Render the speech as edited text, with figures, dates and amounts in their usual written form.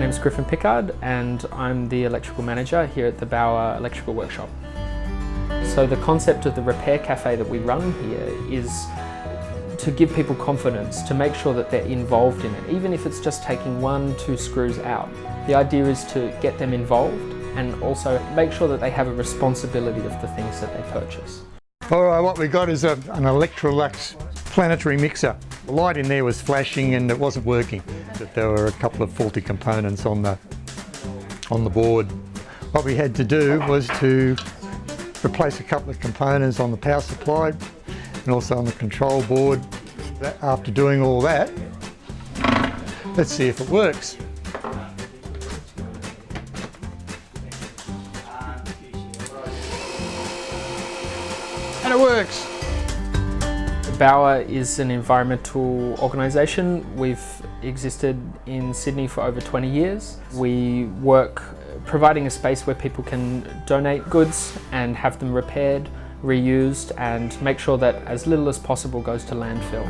name's Griffin Pickard and I'm the electrical manager here at the Bauer Electrical Workshop. So the concept of the repair cafe that we run here is to give people confidence, to make sure that they're involved in it, even if it's just taking 1-2 screws out. The idea is to get them involved and also make sure that they have a responsibility of the things that they purchase. Alright, what we got is an Electrolux planetary mixer. The light in there was flashing and it wasn't working. There were a couple of faulty components on the board. What we had to do was to replace a couple of components on the power supply and also on the control board. After doing all that, let's see if it works. And it works. Bauer is an environmental organisation. We've existed in Sydney for over 20 years. We work providing a space where people can donate goods and have them repaired, reused, and make sure that as little as possible goes to landfill.